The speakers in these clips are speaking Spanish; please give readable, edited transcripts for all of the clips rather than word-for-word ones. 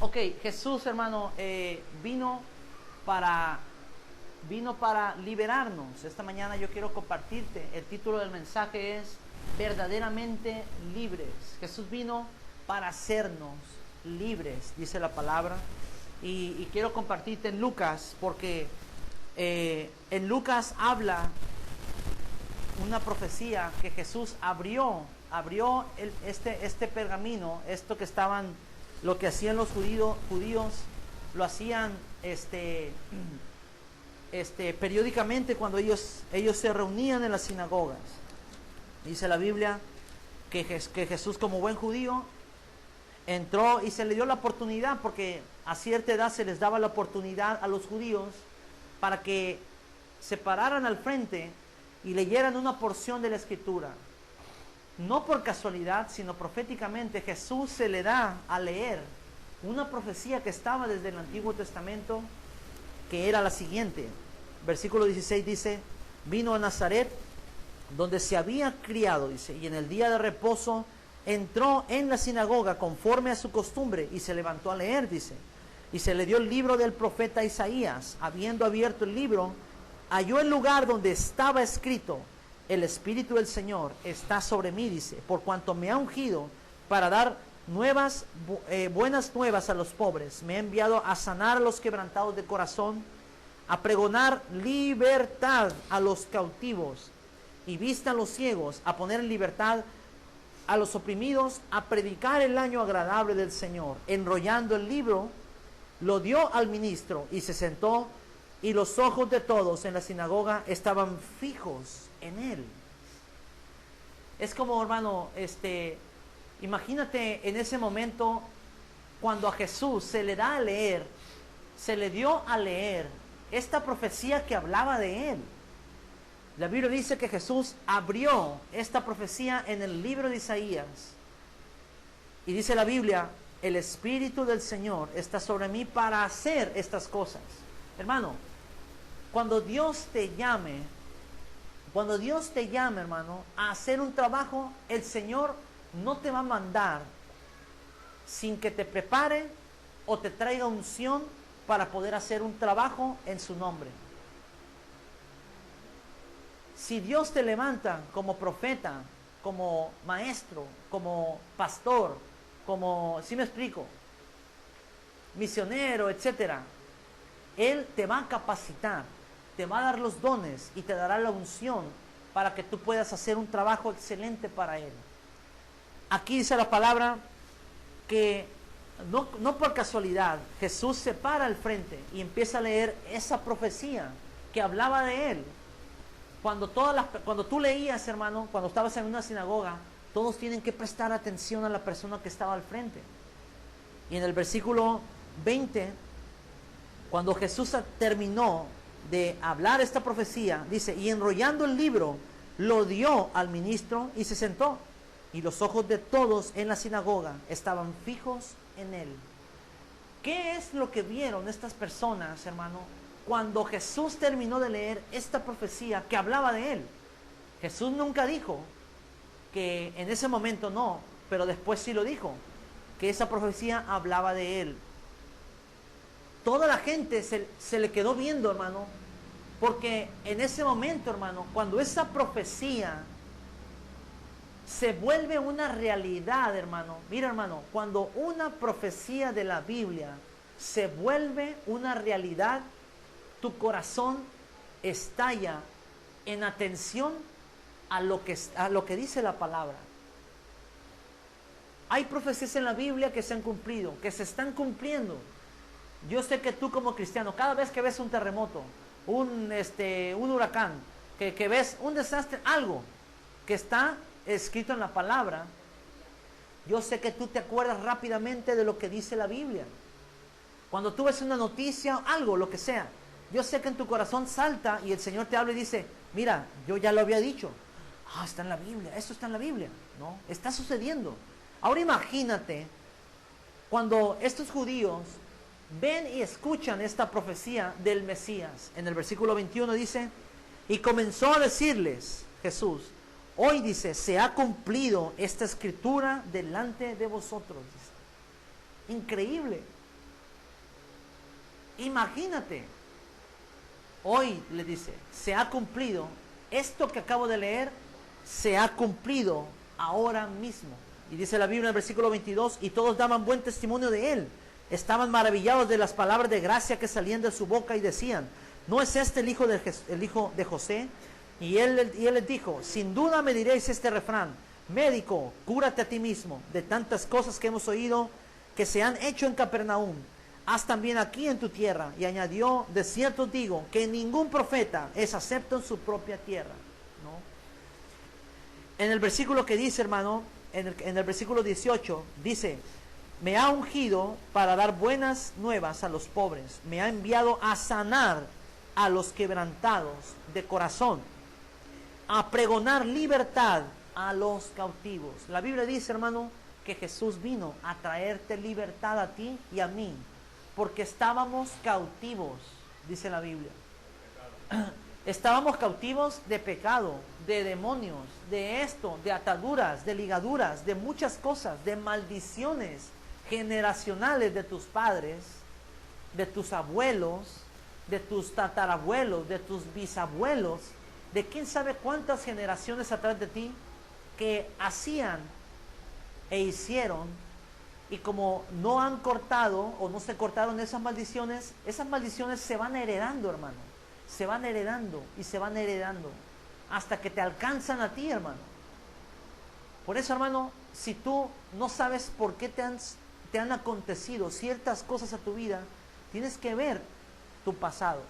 Ok, Jesús, hermano, para, vino para liberarnos. Esta mañana yo quiero compartirte. El título del mensaje es verdaderamente libres. Jesús vino para hacernos libres, dice la palabra. Y quiero compartirte en Lucas, porque en Lucas habla una profecía que Jesús abrió este pergamino, esto que estaban, lo que hacían los judíos lo hacían periódicamente cuando ellos se reunían en las sinagogas. Dice la Biblia que Jesús, como buen judío, entró y se le dio la oportunidad, porque a cierta edad se les daba la oportunidad a los judíos para que se pararan al frente y leyeran una porción de la Escritura. No por casualidad, sino proféticamente, Jesús se le da a leer una profecía que estaba desde el Antiguo Testamento, que era la siguiente. Versículo 16 dice: vino a Nazaret, donde se había criado, dice, y en el día de reposo entró en la sinagoga conforme a su costumbre y se levantó a leer, dice. Y se le dio el libro del profeta Isaías. Habiendo abierto el libro, halló el lugar donde estaba escrito: el Espíritu del Señor está sobre mí, dice, por cuanto me ha ungido para dar buenas nuevas a los pobres. Me ha enviado a sanar a los quebrantados de corazón, a pregonar libertad a los cautivos y vista a los ciegos, a poner en libertad a los oprimidos, a predicar el año agradable del Señor. Enrollando el libro, lo dio al ministro y se sentó, y los ojos de todos en la sinagoga estaban fijos en él. Es como, hermano, imagínate en ese momento cuando a Jesús se le da a leer, se le dio a leer esta profecía que hablaba de él. La Biblia dice que Jesús abrió esta profecía en el libro de Isaías. Y dice la Biblia: el Espíritu del Señor está sobre mí para hacer estas cosas. Hermano, cuando Dios te llame, hermano, a hacer un trabajo, el Señor no te va a mandar sin que te prepare o te traiga unción para poder hacer un trabajo en su nombre. Si Dios te levanta como profeta, como maestro, como pastor, como, ¿sí me explico?, misionero, etcétera, Él te va a capacitar, te va a dar los dones y te dará la unción para que tú puedas hacer un trabajo excelente para Él. Aquí dice la palabra que no por casualidad Jesús se para al frente y empieza a leer esa profecía que hablaba de Él. Cuando tú leías, hermano, cuando estabas en una sinagoga, todos tienen que prestar atención a la persona que estaba al frente. Y en el versículo 20, cuando Jesús terminó de hablar esta profecía, dice: y enrollando el libro, lo dio al ministro y se sentó. Y los ojos de todos en la sinagoga estaban fijos en él. ¿Qué es lo que vieron estas personas, hermano, cuando Jesús terminó de leer esta profecía que hablaba de él? Jesús nunca dijo que en ese momento no, pero después sí lo dijo, que esa profecía hablaba de él. Toda la gente se le quedó viendo, hermano, porque en ese momento, hermano, cuando esa profecía se vuelve una realidad, hermano, mira, hermano, cuando una profecía de la Biblia se vuelve una realidad, tu corazón estalla en atención a lo que dice la palabra. Hay profecías en la Biblia que se han cumplido, que se están cumpliendo. Yo sé que tú, como cristiano, cada vez que ves un terremoto, un huracán, que ves un desastre, algo que está escrito en la palabra, yo sé que tú te acuerdas rápidamente de lo que dice la Biblia. Cuando tú ves una noticia, algo, lo que sea, yo sé que en tu corazón salta y el Señor te habla y dice: mira, yo ya lo había dicho. Está en la Biblia, esto está en la Biblia. No, está sucediendo. Ahora imagínate cuando estos judíos ven y escuchan esta profecía del Mesías. En el versículo 21 dice: y comenzó a decirles Jesús: hoy, dice, se ha cumplido esta escritura delante de vosotros. Dice. Increíble. Imagínate. Hoy le dice, se ha cumplido. Esto que acabo de leer se ha cumplido ahora mismo. Y dice la Biblia en el versículo 22, y todos daban buen testimonio de él. Estaban maravillados de las palabras de gracia que salían de su boca y decían, ¿no es este el hijo de José? Y él les dijo, sin duda me diréis este refrán, médico, cúrate a ti mismo, de tantas cosas que hemos oído que se han hecho en Capernaum, haz también aquí en tu tierra. Y añadió, de cierto digo, que ningún profeta es acepto en su propia tierra, ¿no? En el versículo que dice, hermano, en el versículo 18, dice, me ha ungido para dar buenas nuevas a los pobres, me ha enviado a sanar a los quebrantados de corazón, a pregonar libertad a los cautivos. La Biblia dice, hermano, que Jesús vino a traerte libertad a ti y a mí, porque estábamos cautivos, dice la Biblia. Estábamos cautivos de pecado, de demonios, de esto, de ataduras, de ligaduras, de muchas cosas, de maldiciones generacionales de tus padres, de tus abuelos, de tus tatarabuelos, de tus bisabuelos, de quién sabe cuántas generaciones atrás de ti que hacían e hicieron, y como no han cortado o no se cortaron esas maldiciones se van heredando, hermano, se van heredando y se van heredando hasta que te alcanzan a ti, hermano. Por eso, hermano, si tú no sabes por qué te han acontecido ciertas cosas a tu vida, tienes que ver tu pasado,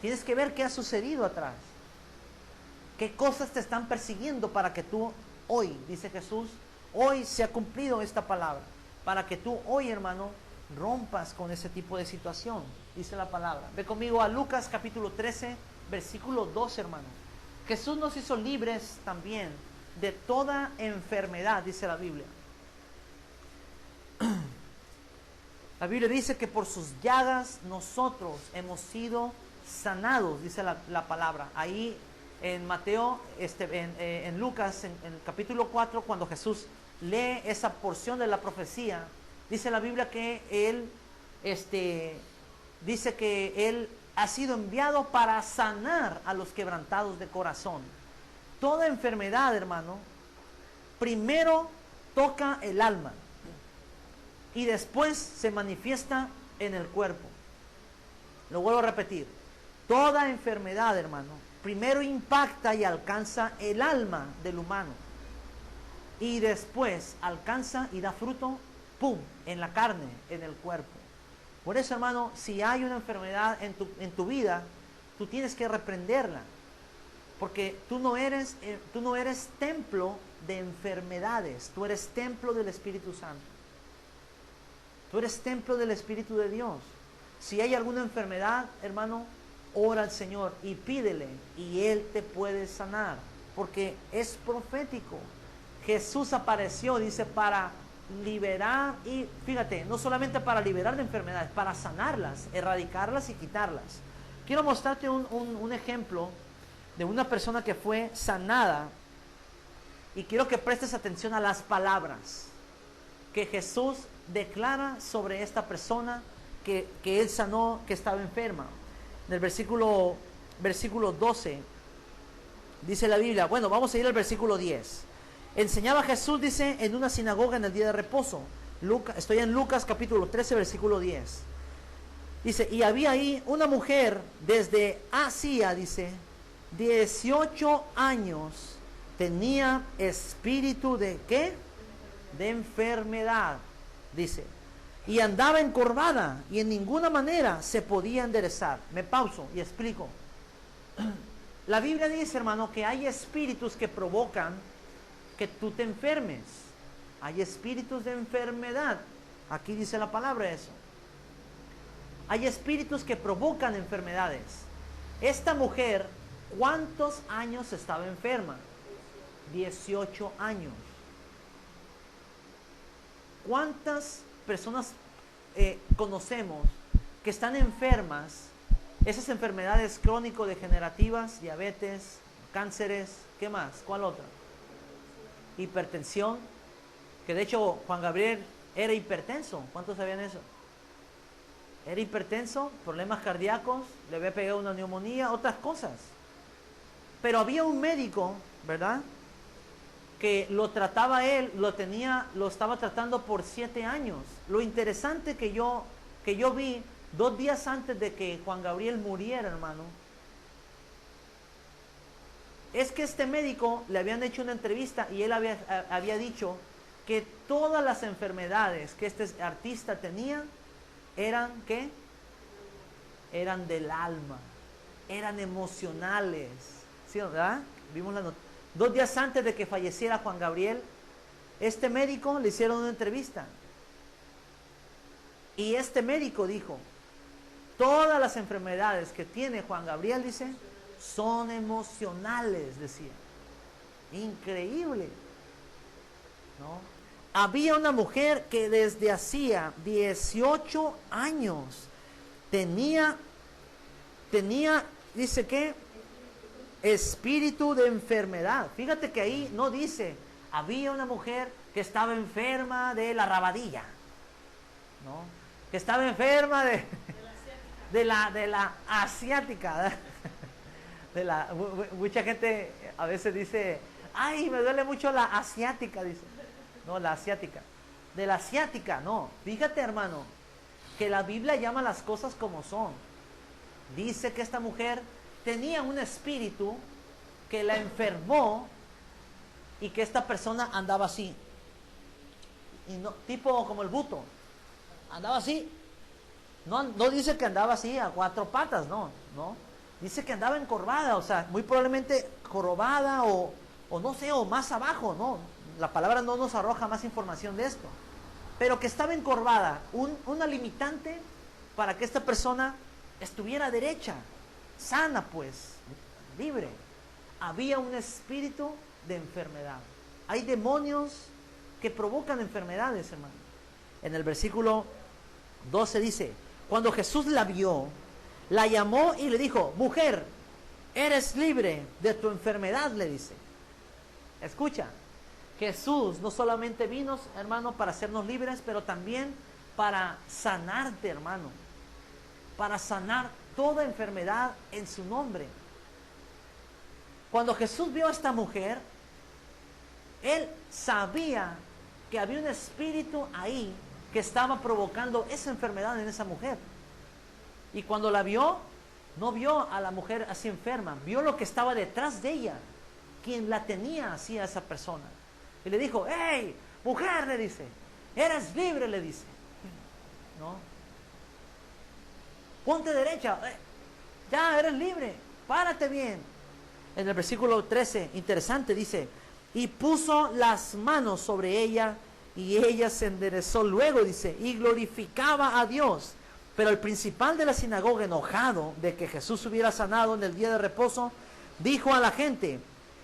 tienes que ver qué ha sucedido atrás, qué cosas te están persiguiendo para que tú hoy, dice Jesús, hoy se ha cumplido esta palabra, para que tú hoy, hermano, rompas con ese tipo de situación, dice la palabra. Ve conmigo a Lucas capítulo 13, versículo 2, hermano. Jesús nos hizo libres también de toda enfermedad, dice la Biblia. La Biblia dice que por sus llagas nosotros hemos sido sanados, dice la palabra. Ahí en Mateo, en Lucas, en el capítulo 4, cuando Jesús lee esa porción de la profecía, dice la Biblia que él, dice que él ha sido enviado para sanar a los quebrantados de corazón. Toda enfermedad, hermano, primero toca el alma y después se manifiesta en el cuerpo. Lo vuelvo a repetir. Toda enfermedad, hermano, primero impacta y alcanza el alma del humano. Y después alcanza y da fruto, ¡pum!, en la carne, en el cuerpo. Por eso, hermano, si hay una enfermedad en tu vida, tú tienes que reprenderla. Porque tú no eres templo de enfermedades, tú eres templo del Espíritu Santo. Tú eres templo del Espíritu de Dios. Si hay alguna enfermedad, hermano, ora al Señor y pídele y Él te puede sanar. Porque es profético. Jesús apareció, dice, para liberar y, fíjate, no solamente para liberar de enfermedades, para sanarlas, erradicarlas y quitarlas. Quiero mostrarte un ejemplo de una persona que fue sanada y quiero que prestes atención a las palabras que Jesús declara sobre esta persona que Él sanó, que estaba enferma. En el versículo 12 dice la Biblia, bueno, vamos a ir al versículo 10. Enseñaba Jesús, dice, en una sinagoga en el día de reposo. Estoy en Lucas capítulo 13, versículo 10. Dice, y había ahí una mujer desde hacía, dice, 18 años, tenía espíritu de ¿qué? De enfermedad, dice, y andaba encorvada y en ninguna manera se podía enderezar. Me pauso y explico. La Biblia dice, hermano, que hay espíritus que provocan que tú te enfermes. Hay espíritus de enfermedad. Aquí dice la palabra eso. Hay espíritus que provocan enfermedades. Esta mujer, ¿cuántos años estaba enferma? 18 años. ¿Cuántas personas conocemos que están enfermas? Esas enfermedades crónico-degenerativas, diabetes, cánceres, ¿qué más? ¿Cuál otra? Hipertensión, que de hecho Juan Gabriel era hipertenso. ¿Cuántos sabían eso? Era hipertenso, problemas cardíacos, le había pegado una neumonía, otras cosas. Pero había un médico, ¿verdad?, que lo trataba él, lo estaba tratando por 7 años. Lo interesante que yo vi 2 días antes de que Juan Gabriel muriera, hermano, es que este médico le habían hecho una entrevista y él había dicho que todas las enfermedades que este artista tenía eran, ¿qué? Eran del alma, eran emocionales, ¿sí, verdad? Vimos la noticia. 2 días antes de que falleciera Juan Gabriel, este médico le hicieron una entrevista. Y este médico dijo, todas las enfermedades que tiene Juan Gabriel, dice, son emocionales, decía. Increíble, ¿no? Había una mujer que desde hacía 18 años tenía, dice que, espíritu de enfermedad. Fíjate que ahí no dice, había una mujer que estaba enferma de la rabadilla, ¿no? Que estaba enferma de la asiática, mucha gente a veces dice, ay, me duele mucho la asiática, dice. No, la asiática. De la asiática, no. Fíjate, hermano, que la Biblia llama las cosas como son. Dice que esta mujer tenía un espíritu que la enfermó y que esta persona andaba así. Y no, tipo como el buto. Andaba así. No dice que andaba así a 4 patas, no. Dice que andaba encorvada, o sea, muy probablemente jorobada o no sé, o más abajo, no. La palabra no nos arroja más información de esto. Pero que estaba encorvada, una limitante para que esta persona estuviera derecha, sana pues, libre. Había un espíritu de enfermedad. Hay demonios que provocan enfermedades, hermano. En el versículo 12 dice, cuando Jesús la vio, la llamó y le dijo, mujer, eres libre de tu enfermedad, le dice. Escucha, Jesús no solamente vino, hermano, para hacernos libres, pero también para sanarte, hermano. Para sanar toda enfermedad en su nombre. Cuando Jesús vio a esta mujer, él sabía que había un espíritu ahí que estaba provocando esa enfermedad en esa mujer. Y cuando la vio, no vio a la mujer así enferma, vio lo que estaba detrás de ella, quien la tenía así a esa persona. Y le dijo, hey, mujer, le dice, eres libre, le dice. ¿No? Ponte derecha, ya eres libre, párate bien. En el versículo 13, interesante, dice, y puso las manos sobre ella y ella se enderezó luego, dice, y glorificaba a Dios. Pero el principal de la sinagoga, enojado de que Jesús hubiera sanado en el día de reposo, dijo a la gente,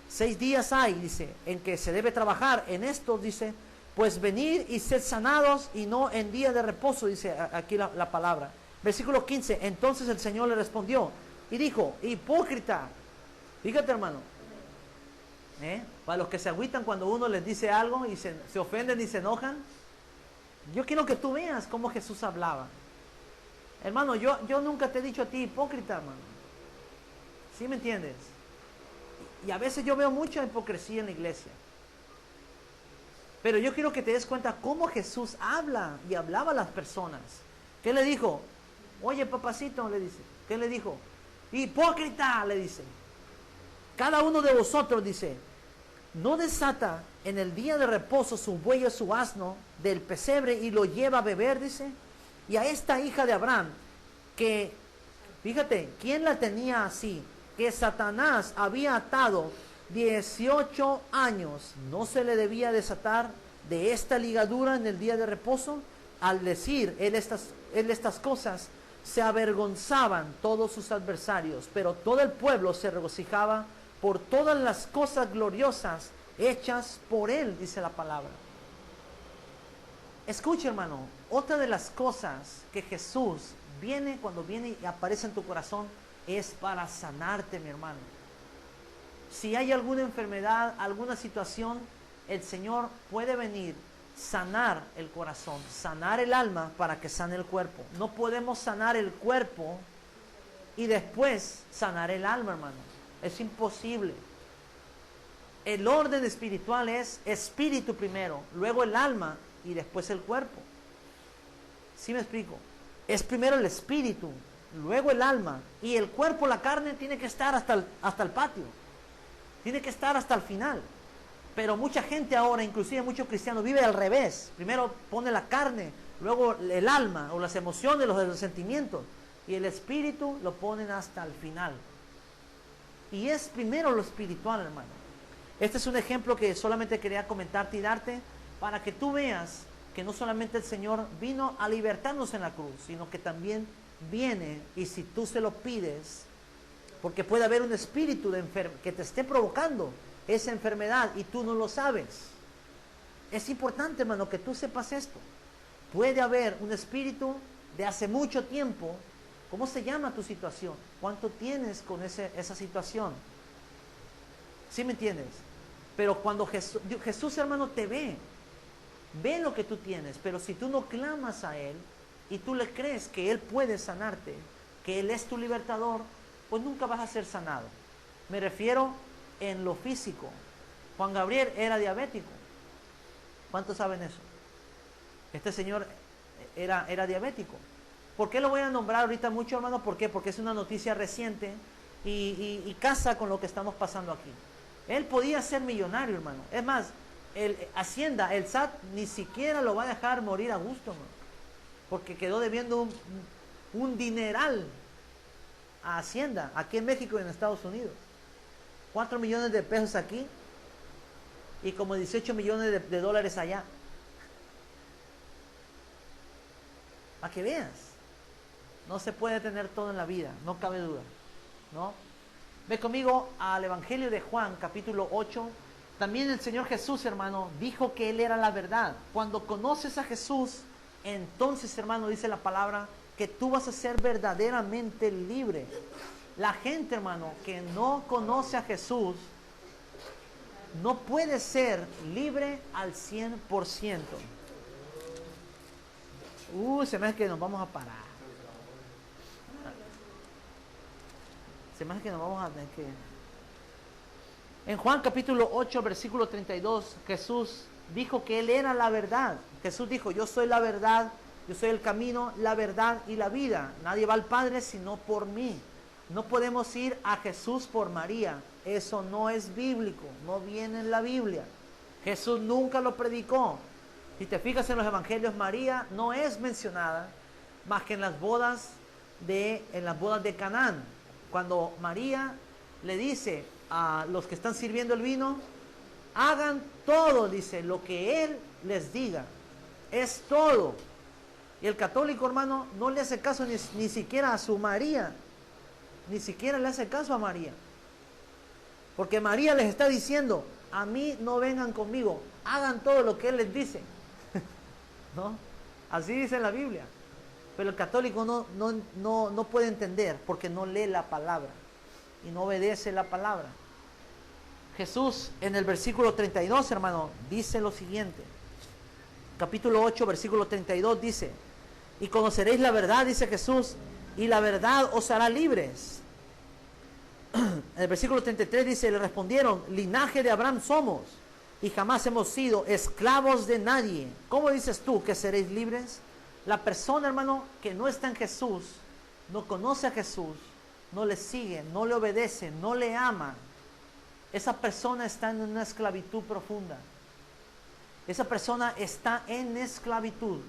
6 días hay, dice, en que se debe trabajar, en estos, dice, pues venid y sed sanados y no en día de reposo, dice aquí la palabra. Versículo 15, entonces el Señor le respondió y dijo, hipócrita. Fíjate, hermano, para los que se agüitan cuando uno les dice algo y se ofenden y se enojan, yo quiero que tú veas cómo Jesús hablaba. Hermano, yo nunca te he dicho a ti hipócrita, hermano. ¿Sí me entiendes? Y a veces yo veo mucha hipocresía en la iglesia. Pero yo quiero que te des cuenta cómo Jesús habla y hablaba a las personas. ¿Qué le dijo? Oye, papacito, le dice. ¿Qué le dijo? Hipócrita, le dice. Cada uno de vosotros, dice, no desata en el día de reposo su buey o su asno del pesebre y lo lleva a beber, dice. Y a esta hija de Abraham, que, fíjate, ¿quién la tenía así? Que Satanás había atado 18 años, ¿no se le debía desatar de esta ligadura en el día de reposo? Al decir él estas cosas, se avergonzaban todos sus adversarios, pero todo el pueblo se regocijaba por todas las cosas gloriosas hechas por él, dice la palabra. Escucha, hermano, otra de las cosas que Jesús cuando viene y aparece en tu corazón, es para sanarte, mi hermano. Si hay alguna enfermedad, alguna situación, el Señor puede venir sanar el corazón, sanar el alma para que sane el cuerpo. No podemos sanar el cuerpo y después sanar el alma, hermano. Es imposible. El orden espiritual es espíritu primero, luego el alma y después el cuerpo. ¿Sí me explico? Es primero el espíritu, luego el alma y el cuerpo, la carne, tiene que estar hasta el patio. Tiene que estar hasta el final. Pero mucha gente ahora, inclusive muchos cristianos, vive al revés. Primero pone la carne, luego el alma o las emociones, los sentimientos. Y el espíritu lo ponen hasta el final. Y es primero lo espiritual, hermano. Este es un ejemplo que solamente quería comentarte y darte para que tú veas que no solamente el Señor vino a libertarnos en la cruz, sino que también viene, y si tú se lo pides, porque puede haber un espíritu que te esté provocando esa enfermedad y tú no lo sabes. Es importante, hermano, que tú sepas esto. Puede haber un espíritu de hace mucho tiempo. ¿Cómo se llama tu situación? ¿Cuánto tienes con esa situación? ¿Sí me entiendes? Pero cuando Jesús, hermano, te ve lo que tú tienes, pero si tú no clamas a Él y tú le crees que Él puede sanarte, que Él es tu libertador, pues nunca vas a ser sanado. Me refiero en lo físico. Juan Gabriel era diabético. ¿Cuántos saben eso? Este señor era diabético. ¿Por qué lo voy a nombrar ahorita mucho, hermano? ¿Por qué? Porque es una noticia reciente y casa con lo que estamos pasando aquí. Él podía ser millonario, hermano. Es más, Hacienda, el SAT, ni siquiera lo va a dejar morir a gusto, hermano, porque quedó debiendo un dineral a Hacienda, aquí en México y en Estados Unidos. 4 millones de pesos aquí y como 18 millones de dólares allá. Para que veas, no se puede tener todo en la vida, no cabe duda, ¿no? Ve conmigo al Evangelio de Juan, capítulo 8. También el Señor Jesús, hermano, dijo que Él era la verdad. Cuando conoces a Jesús, entonces, hermano, dice la palabra, que tú vas a ser verdaderamente libre. La gente, hermano, que no conoce a Jesús, no puede ser libre al 100%. Se me hace que nos vamos a parar. Se me hace que nos vamos a tener que... En Juan capítulo 8, versículo 32, Jesús dijo que Él era la verdad. Jesús dijo, yo soy la verdad, yo soy el camino, la verdad y la vida. Nadie va al Padre sino por mí. No podemos ir a Jesús por María. Eso no es bíblico, no viene en la Biblia. Jesús nunca lo predicó. Si te fijas en los evangelios, María no es mencionada más que en las bodas de Canaán. Cuando María le dice a los que están sirviendo el vino, hagan todo, dice, lo que Él les diga. Es todo. Y el católico, hermano, no le hace caso ni siquiera a su María. Ni siquiera le hace caso a María. Porque María les está diciendo, a mí no vengan conmigo, hagan todo lo que Él les dice. ¿No? Así dice en la Biblia. Pero el católico no puede entender porque no lee la palabra y no obedece la palabra. Jesús en el versículo 32, hermano, dice lo siguiente. Capítulo 8, versículo 32 dice, y conoceréis la verdad, dice Jesús, y la verdad os hará libres. En el versículo 33 dice, le respondieron, linaje de Abraham somos, y jamás hemos sido esclavos de nadie. ¿Cómo dices tú que seréis libres? La persona, hermano, que no está en Jesús, no conoce a Jesús, no le sigue, no le obedece, no le ama, esa persona está en una esclavitud profunda. Esa persona está en esclavitud.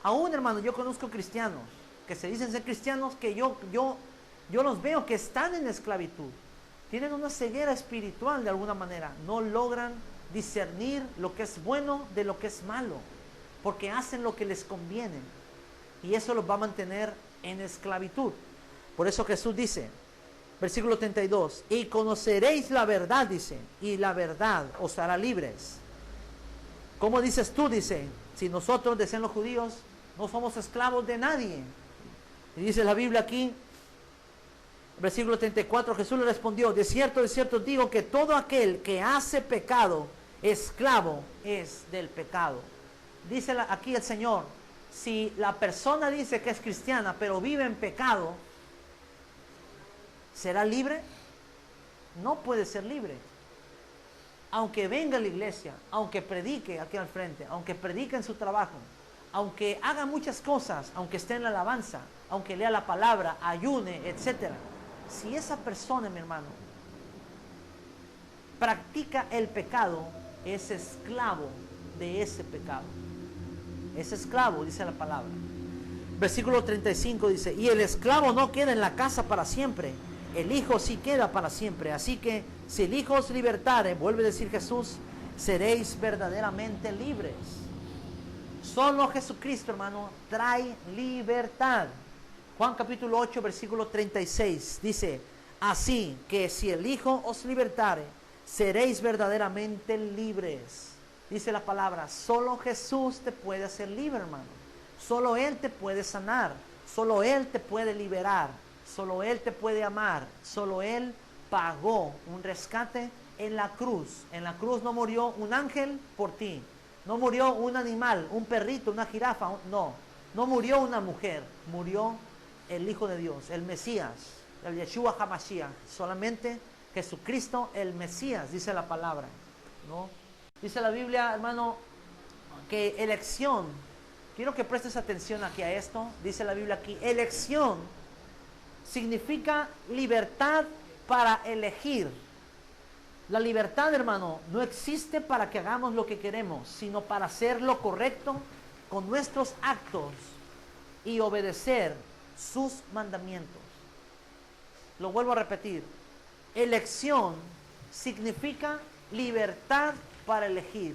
Aún, hermano, yo conozco cristianos que se dicen ser cristianos que yo los veo que están en esclavitud. Tienen una ceguera espiritual de alguna manera. No logran discernir lo que es bueno de lo que es malo, porque hacen lo que les conviene. Y eso los va a mantener en esclavitud. Por eso Jesús dice, versículo 32, y conoceréis la verdad, dice, y la verdad os hará libres. ¿Cómo dices tú? Dice, si nosotros, decían los judíos, no somos esclavos de nadie. Y dice la Biblia aquí, versículo 34, Jesús le respondió, de cierto digo que todo aquel que hace pecado, esclavo es del pecado. dice aquí el Señor, si la persona dice que es cristiana, pero vive en pecado, ¿será libre? No puede ser libre. Aunque venga a la iglesia, aunque predique aquí al frente, aunque predique en su trabajo, aunque haga muchas cosas, aunque esté en la alabanza, aunque lea la palabra, ayune, etc. Si esa persona, mi hermano, practica el pecado, es esclavo de ese pecado. Es esclavo, dice la palabra. Versículo 35 dice, y el esclavo no queda en la casa para siempre, el Hijo sí queda para siempre. Así que si el Hijo os libertare, vuelve a decir Jesús, seréis verdaderamente libres. Solo Jesucristo, hermano, trae libertad. Juan capítulo 8, versículo 36 dice, así que si el Hijo os libertare, seréis verdaderamente libres. Dice la palabra, solo Jesús te puede hacer libre, hermano. Solo Él te puede sanar. Solo Él te puede liberar. Solo Él te puede amar. Solo Él pagó un rescate en la cruz. En la cruz no murió un ángel por ti. No murió un animal, un perrito, una jirafa. No. No murió una mujer. Murió el Hijo de Dios, el Mesías, el Yeshua HaMashiach. Solamente Jesucristo, el Mesías, dice la palabra, ¿no? Dice la Biblia, hermano, que elección, quiero que prestes atención aquí a esto, dice la Biblia aquí, elección significa libertad para elegir. La libertad, hermano, no existe para que hagamos lo que queremos, sino para hacer lo correcto con nuestros actos y obedecer sus mandamientos. Lo vuelvo a repetir, elección significa libertad para elegir.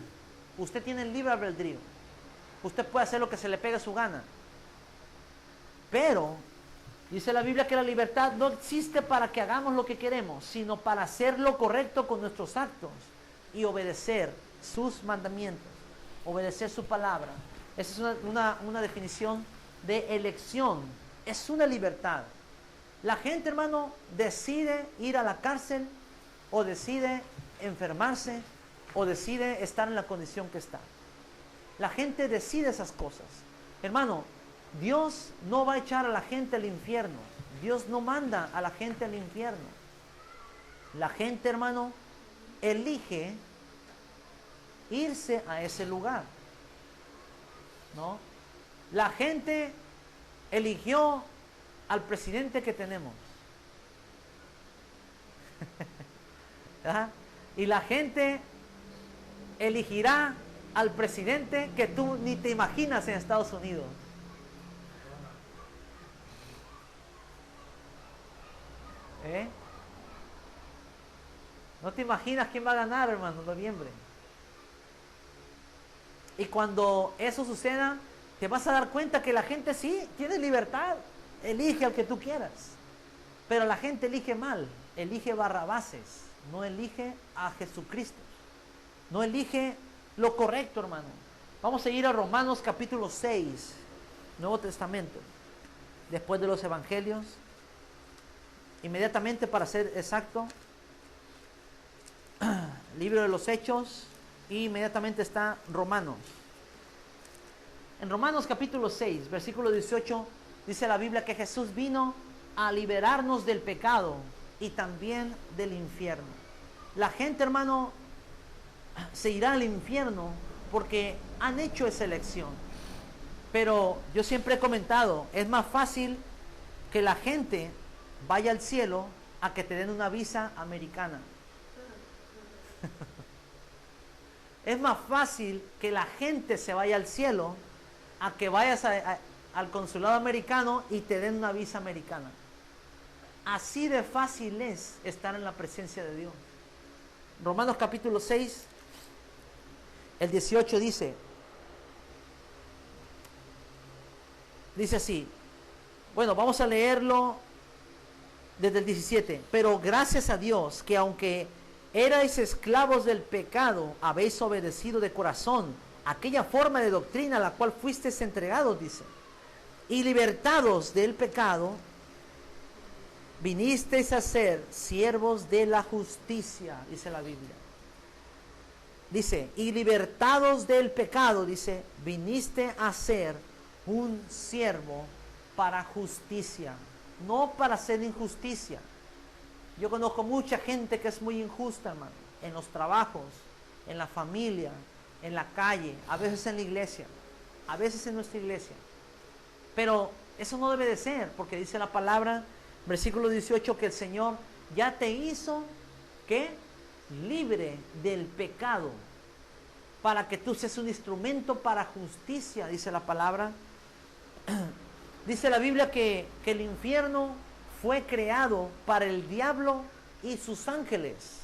Usted tiene el libre albedrío. Usted puede hacer lo que se le pegue su gana. Pero dice la Biblia que la libertad no existe para que hagamos lo que queremos, sino para hacer lo correcto con nuestros actos y obedecer sus mandamientos, obedecer su palabra. Esa es una definición de elección. Es una libertad. La gente, hermano, decide ir a la cárcel o decide enfermarse o decide estar en la condición que está. La gente decide esas cosas. Hermano, Dios no va a echar a la gente al infierno. Dios no manda a la gente al infierno. La gente, hermano, elige irse a ese lugar, ¿no? La gente eligió al presidente que tenemos. ¿Ah? Y la gente elegirá al presidente que tú ni te imaginas en Estados Unidos. No te imaginas quién va a ganar, hermano, en noviembre. Y cuando eso suceda, te vas a dar cuenta que la gente sí tiene libertad. Elige al que tú quieras. Pero la gente elige mal. Elige Barrabases. No elige a Jesucristo. No elige lo correcto, hermano. Vamos a ir a Romanos capítulo 6, Nuevo Testamento. Después de los Evangelios. Inmediatamente, para ser exacto, libro de los Hechos, y inmediatamente está Romanos. En Romanos capítulo 6, versículo 18, dice la Biblia que Jesús vino a liberarnos del pecado y también del infierno. La gente, hermano, se irá al infierno porque han hecho esa elección. Pero yo siempre he comentado, es más fácil que la gente vaya al cielo a que te den una visa americana. Es más fácil que la gente se vaya al cielo a que vayas al consulado americano y te den una visa americana. Así de fácil es estar en la presencia de Dios. Romanos capítulo 6, el 18 dice así. Bueno, vamos a leerlo desde el 17. Pero gracias a Dios que aunque erais esclavos del pecado, habéis obedecido de corazón aquella forma de doctrina a la cual fuisteis entregados, dice. Y libertados del pecado, vinisteis a ser siervos de la justicia, dice la Biblia. Dice, y libertados del pecado, dice, viniste a ser un siervo para justicia, no para hacer injusticia. Yo conozco mucha gente que es muy injusta, hermano, en los trabajos, en la familia, en la calle, a veces en la iglesia, a veces en nuestra iglesia. Pero eso no debe de ser, porque dice la palabra, versículo 18, que el Señor ya te hizo, ¿qué? Libre del pecado, para que tú seas un instrumento para justicia, dice la palabra. Dice la Biblia que el infierno fue creado para el diablo y sus ángeles.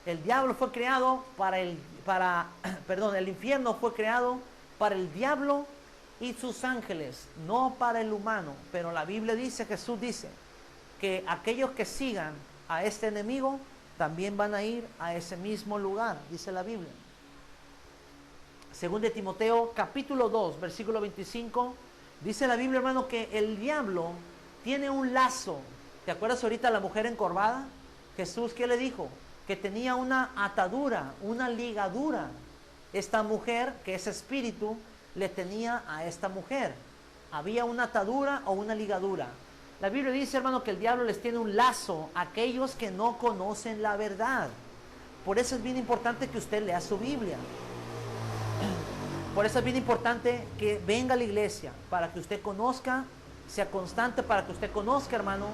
El diablo fue creado el infierno fue creado para el diablo y sus ángeles, no para el humano. Pero la Biblia dice, Jesús dice, que aquellos que sigan a este enemigo también van a ir a ese mismo lugar, dice la Biblia. Según de Timoteo, capítulo 2, versículo 25, dice la Biblia, hermano, que el diablo tiene un lazo. ¿Te acuerdas ahorita la mujer encorvada? Jesús, ¿qué le dijo? Que tenía una atadura, una ligadura. Esta mujer, que es espíritu, le tenía a esta mujer. Había una atadura o una ligadura. La Biblia dice, hermano, que el diablo les tiene un lazo a aquellos que no conocen la verdad. Por eso es bien importante que usted lea su Biblia. Por eso es bien importante que venga a la iglesia, para que usted conozca, sea constante, para que usted conozca, hermano,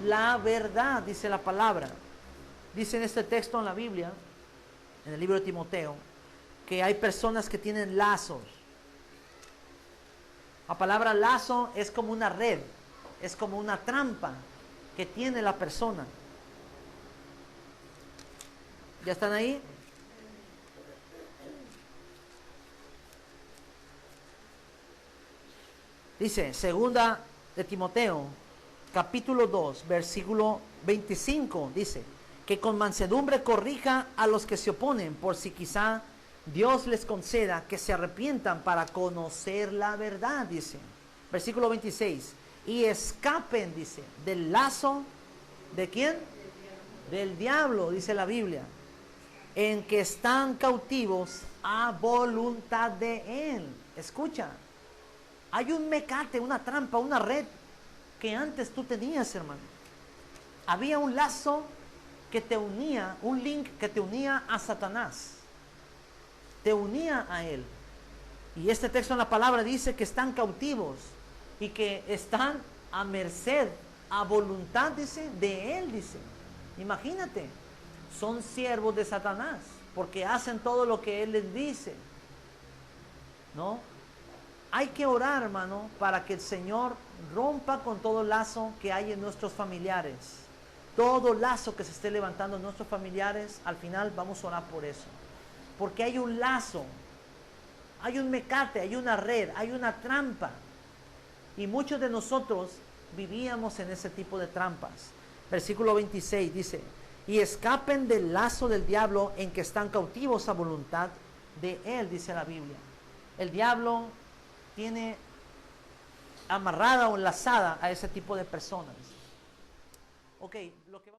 la verdad, dice la palabra. Dice en este texto en la Biblia, en el libro de Timoteo, que hay personas que tienen lazos. La palabra lazo es como una red, es como una trampa que tiene la persona. ¿Ya están ahí? Dice, segunda de Timoteo, capítulo 2, versículo 25, dice, que con mansedumbre corrija a los que se oponen, por si quizá Dios les conceda que se arrepientan para conocer la verdad, dice. Versículo 26, y escapen, dice, del lazo, ¿de quién? Del diablo, dice la Biblia, en que están cautivos a voluntad de él. Escucha. Hay un mecate, una trampa, una red que antes tú tenías, hermano. Había un lazo que te unía, un link que te unía a Satanás. Te unía a él. Y este texto en la palabra dice que están cautivos y que están a merced, a voluntad, dice, de él, dice. Imagínate, son siervos de Satanás porque hacen todo lo que él les dice. ¿No? Hay que orar, hermano, para que el Señor rompa con todo lazo que hay en nuestros familiares. Todo lazo que se esté levantando en nuestros familiares, al final vamos a orar por eso. Porque hay un lazo, hay un mecate, hay una red, hay una trampa. Y muchos de nosotros vivíamos en ese tipo de trampas. Versículo 26 dice, y escapen del lazo del diablo en que están cautivos a voluntad de él, dice la Biblia. El diablo tiene amarrada o enlazada a ese tipo de personas. Ok, lo que